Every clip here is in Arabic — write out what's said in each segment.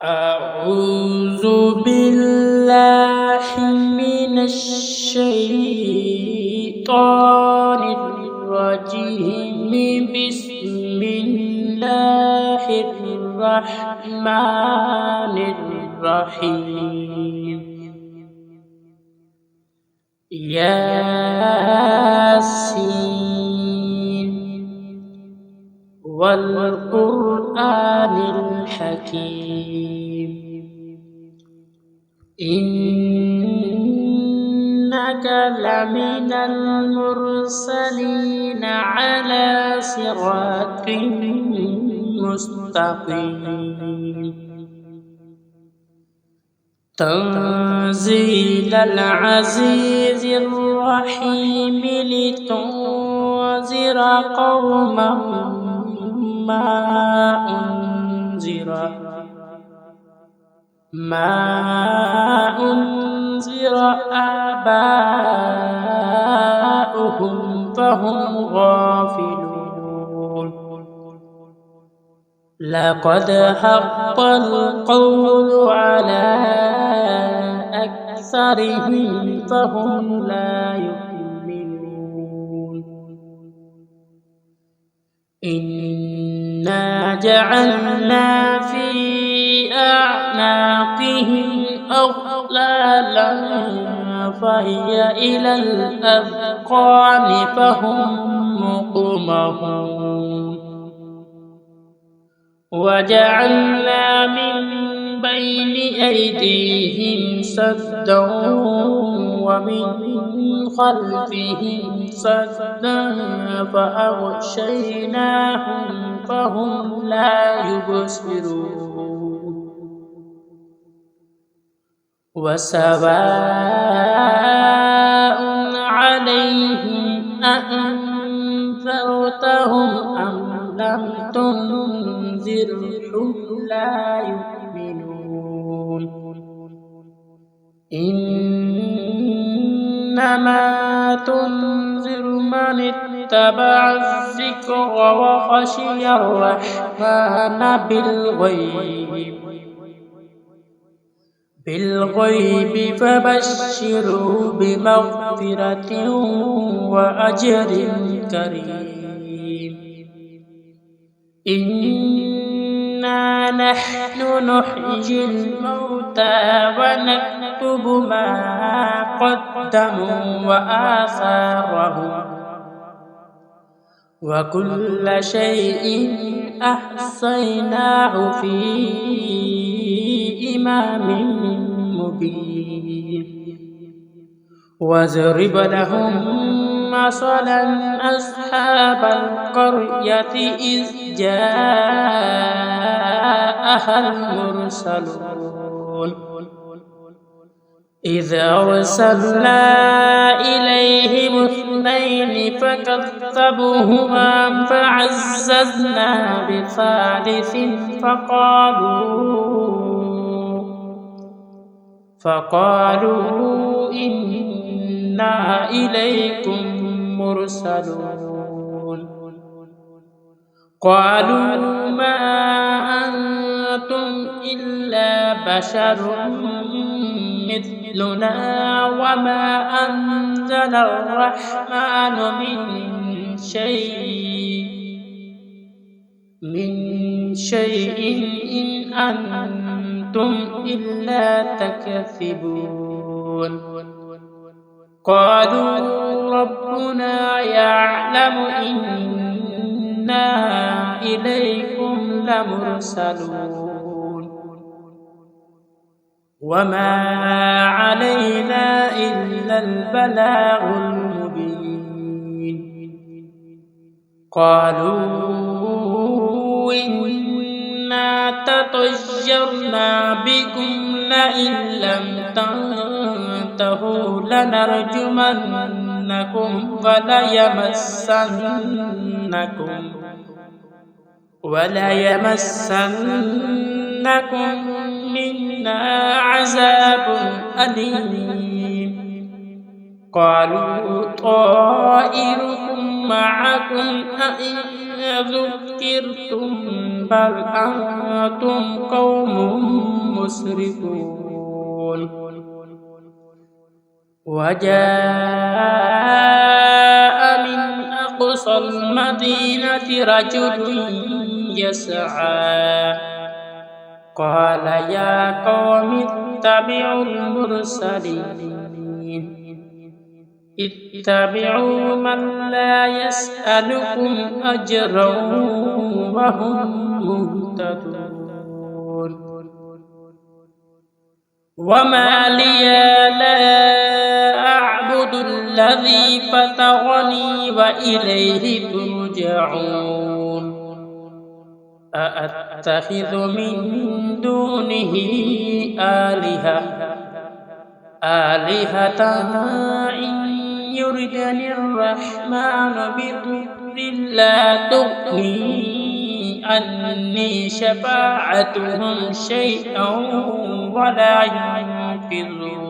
أعوذ بالله من الشيطان الرجيم. بسم الله الرحمن الرحيم. ياسين والقرآن الحكيم. إنك لمن المرسلين على صراط مستقيم. تنزيل العزيز الرحيم لتنذر قوما ما أنذر آباؤهم فهم غافلون. لقد حق القول على أكثرهم فهم لا يؤمنون. إنا جعلنا في أعناقهم أغلالا فهي إلى الأذقان فهم مقمحون. وجعلنا من بين أيديهم سدا ومن خلفهم سدا فأغشيناهم فهم لا يبصرون. وسواء عليهم أأنذرتهم أم لم تنذرهم لا يؤمنون. إنما تنذر من اتبع الذكر وخشي الرحمن بالغيب فبشره بمغفرة وأجر كريم. إنا نحن نحيي الموتى ونكتب ما قدموا وآثارهم وكل شيء أحصيناه في إمام مبين. واضرب لهم مثلا أصحاب القرية إذ جاءها المرسلون إذ أرسلنا إليهم اثنين فكذبوهما فعززنا بثالث فقالوا إنا إليكم مرسلون. قالوا ما أنتم إلا بشر مثلنا وما أنزل الرحمن من شيء إن أنتم إلا تكذبون. قالوا ربنا يعلم إنا إليكم لمرسلون وما علينا إلا البلاغ المبين. قالوا إنا تطيرنا بكم لئن لم تنتهوا لنرجمنكم وليمسنكم منا عذاب أليم. قالوا طائركم معكم أئن ذكرتم بل أنتم قوم مسرفون وجاء من أقصى المدينة رجل يسعى قال يا قوم اتبعوا المرسلين اتبعوا من لا يسألكم أجرا وهم مهتدون وما لي لا أعبد الذي فطرني وإليه ترجعون أأتخذ من دونه آلهة إن يردني الرحمن بضر لا تغني عني شفاعتهم شيئا ولا ينقذون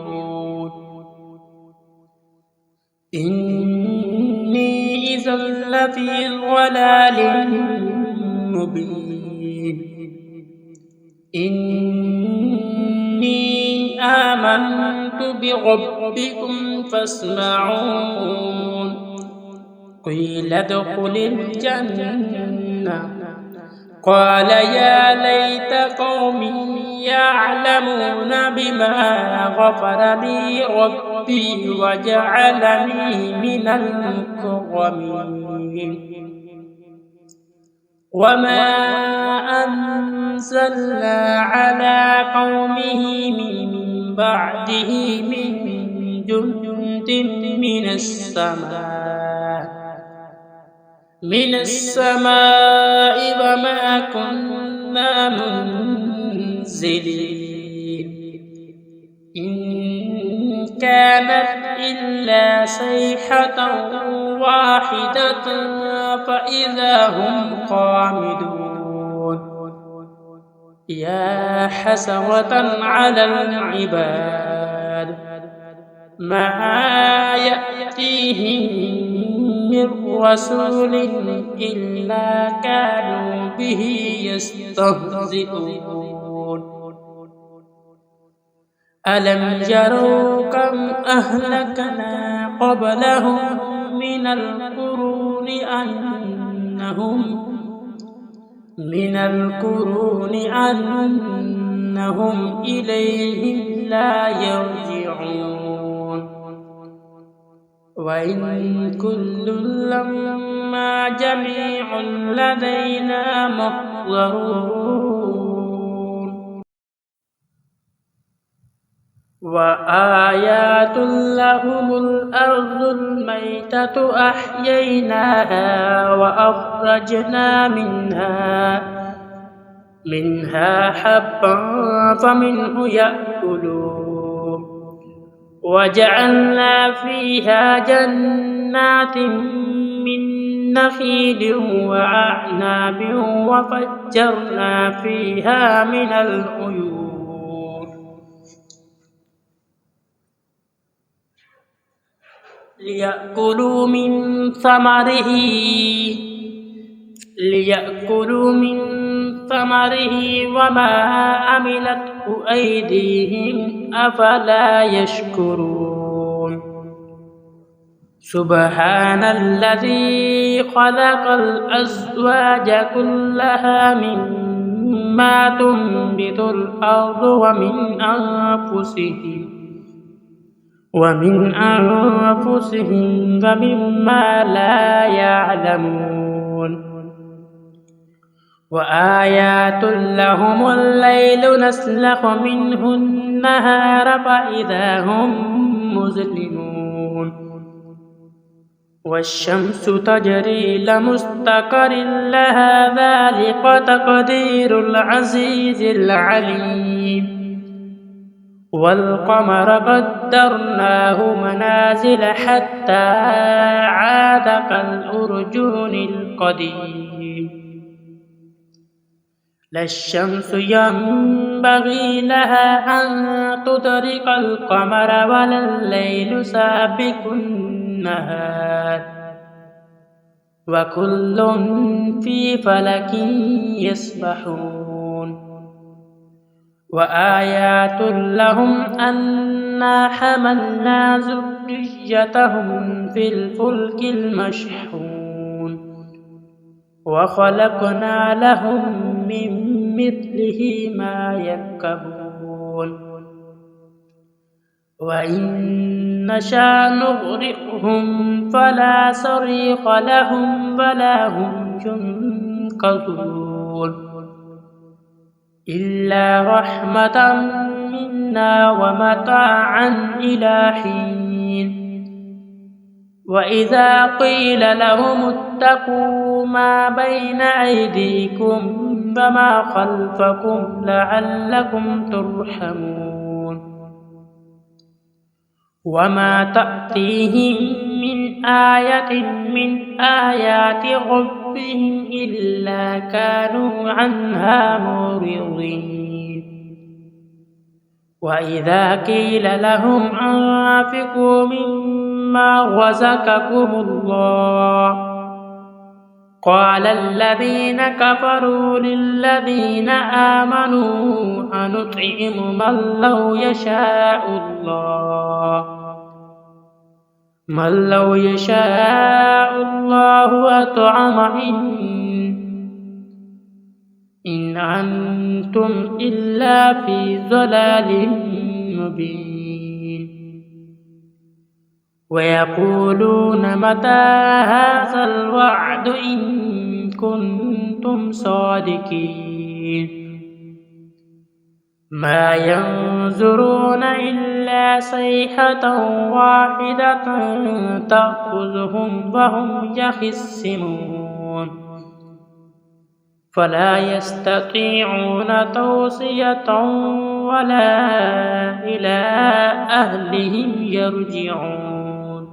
إني إذا لفي ضلال مبين إني آمنت بربكم فاسمعون قيل ادخل الجنة قال يا ليت قومي يعلمون بما غفر لي ربي وجعلني من المكرمين وما أنزلنا على قومه من بعده من جند من السماء وما كنا منزلين إن كانت إلا صيحة واحدة فإذا هم خامدون يا حسرة على العباد ما يأتيهم من رسول إلا كانوا به يستهزئون ألم يروا كم أهلكنا قبلهم من القرون أنهم إليهم لا يرجعون وإن كل لما جميع لدينا محضرون وآيات لهم الأرض الميتة أحييناها وأخرجنا منها حبا فمنه يأكلون وجعلنا فيها جنات من نخيل وأعناب وفجرنا فيها من العيون ليأكلوا من ثمره وما عملته أيديهم أفلا يشكرون سبحان الذي خلق الأزواج كلها مما تنبت الأرض ومن أنفسهم ومما لا يعلمون وآيات لهم الليل نسلخ منه النهار فإذا هم مظلمون والشمس تجري لمستقر لها ذلك تقدير العزيز العليم والقمر قدرناه منازل حتى عاد كالأرجون القديم لا الشمس ينبغي لها أن تدرك القمر ولا الليل سابق النهار وكل في فلك يسبحون وآيات لهم أنا حملنا ذريتهم في الفلك المشحون وخلقنا لهم من مثله ما يركبون وإن نشأ نغرقهم فلا صريخ لهم ولا هم ينقذون إلا رحمة منا ومتاعا إلى حين وإذا قيل لهم اتقوا ما بين أيديكم وما خلفكم لعلكم ترحمون وما تأتيهم من آية من آيات ربهم إلا كانوا عنها معرضين وإذا قيل لهم أنفقوا مما رزقكم الله قال الذين كفروا للذين آمنوا أنطعم من لو يشاء الله أطعمه إن أنتم إلا في ضلال مبين ويقولون متى هذا الوعد إن كنتم صادقين ما ينظرون إلا صيحة واحدة تأخذهم وهم يخصمون فلا يستطيعون توصية ولا إلى أهلهم يرجعون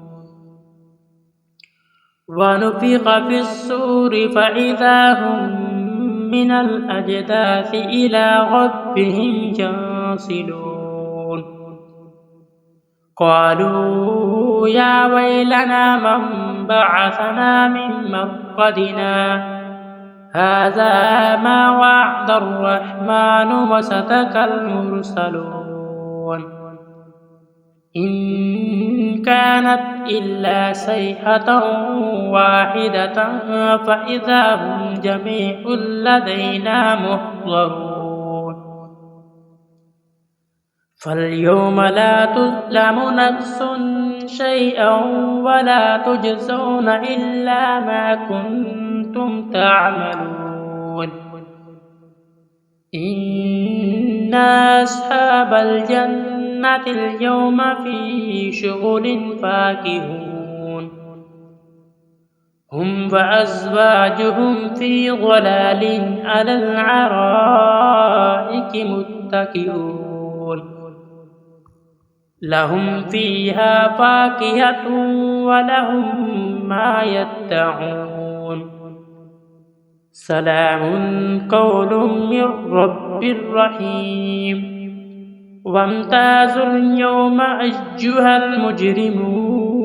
ونفخ في الصور فإذا هم من الأجداث إلى ربهم ينسلون قالوا يا ويلنا من بعثنا من مرقدنا هذا ما وعد الرحمن وصدق المرسلون إن كانت إلا صيحة واحدة فإذا هم جميع لدينا محضرون فاليوم لا تظلم نفس شيئا ولا تجزون إلا ما كنتم تعملون إن أصحاب الجنة اليوم في شغل فاكهون هم وأزواجهم في ظلال على الأرائك متكئون لهم فيها فاكهة ولهم ما يدعون سلام قول من رب رحيم وامتازوا اليوم أيها المجرمون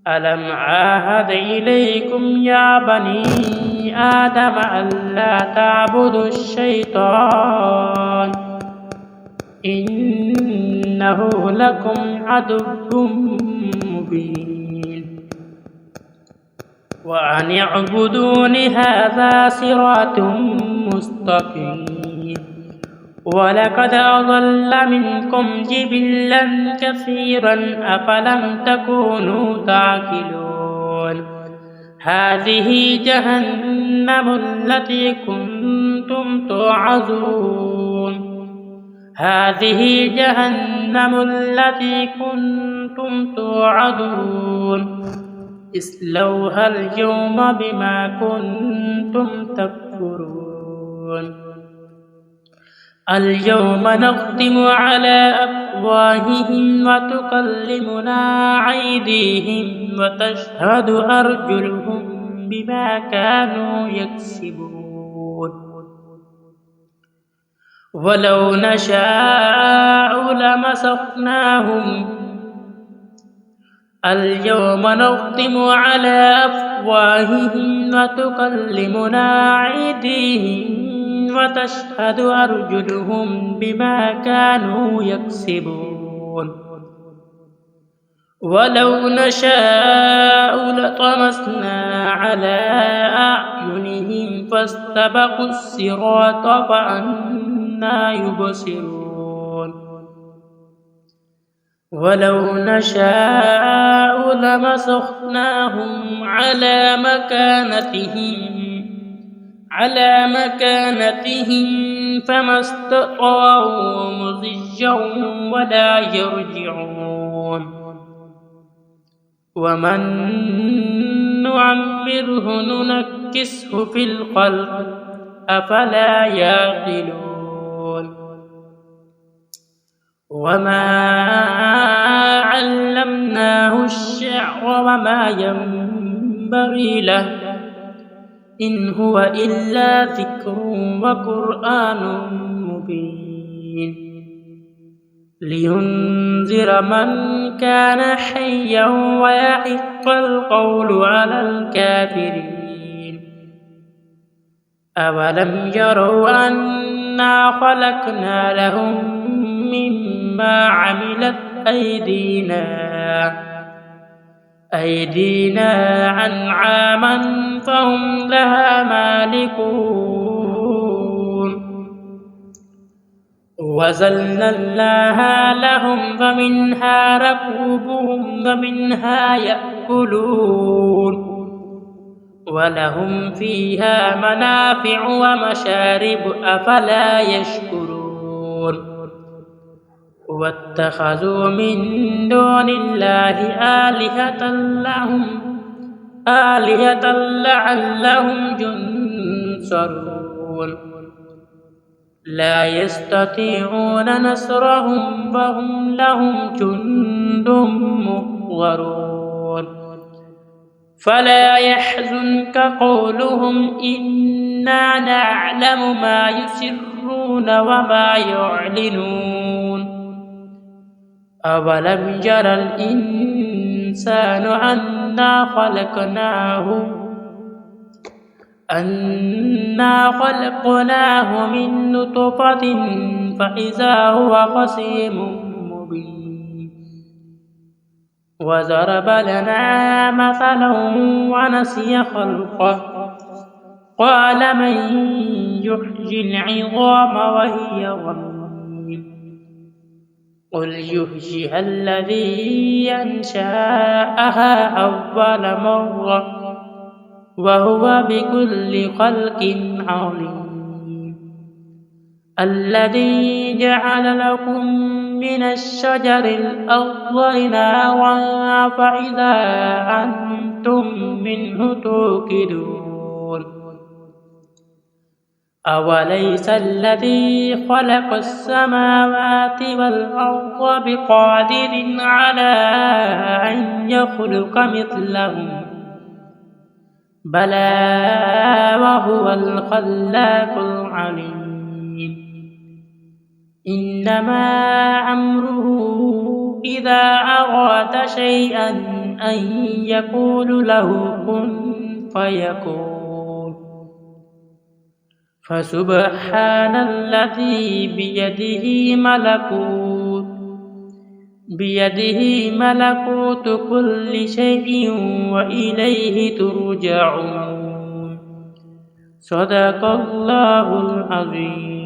ألم عاهد إليكم يا بني آدم ألا تعبدوا الشيطان إنه لكم عدو مبين وأن اعبدون هذا صراط مستقيم ولقد أضل منكم جبلا كثيرا أفلم تكونوا تعقلون هذه جهنم التي كنتم توعظون هذه جهنم التي كنتم توعدون اصلوها اليوم بما كنتم تكفرون اليوم نختم على أفواههم وتكلمنا أيديهم وتشهد أرجلهم بما كانوا يكسبون ولو نشاء لمسخناهم اليوم نختم على أفواههم وتكلمنا أيديهم وتشهد أرجلهم بما كانوا يكسبون ولو نشاء لطمسنا على أعينهم فاستبقوا الصراط فأنى يبصرون ولو نشاء لمسخناهم على مكانتهم فما استطاعوا مضجا ولا يرجعون ومن نعمره ننكسه في الخلق أفلا يعقلون وما علمناه الشعر وما ينبغي له إن هو إلا ذكر وقرآن مبين لينذر من كان حيا ويحق القول على الكافرين أولم يروا أنا خلقنا لهم مما عملت أيدينا أنعاما فهم لها مالكون وذللناها لهم فمنها ركوبهم ومنها يأكلون ولهم فيها منافع ومشارب أفلا يشكرون واتخذوا من دون الله آلهة لعلهم ينصرون لا يستطيعون نصرهم وهم لهم جند محضرون فلا يحزنك قولهم إنا نعلم ما يسرون وما يعلنون أولم يرى الإنسان أنا خلقناه من نطفة فإذا هو خصيم مبين وضرب لنا مثلا ونسي خلقه قال من يحيي العظام وهي رميم قل يحييها الذي أنشأها أول مرة وهو بكل خلق عليم الذي جعل لكم من الشجر الأخضر نارا فإذا أنتم منه توقدون أوليس الذي خلق السماوات والأرض بقادر على أن يخلق مثلهم بلى وهو الخلاق العليم إنما أمره إذا أراد شيئا أن يقول له كن فيكون فسبحان الذي بيده ملكوت كل شيء وإليه ترجعون صدق الله العظيم.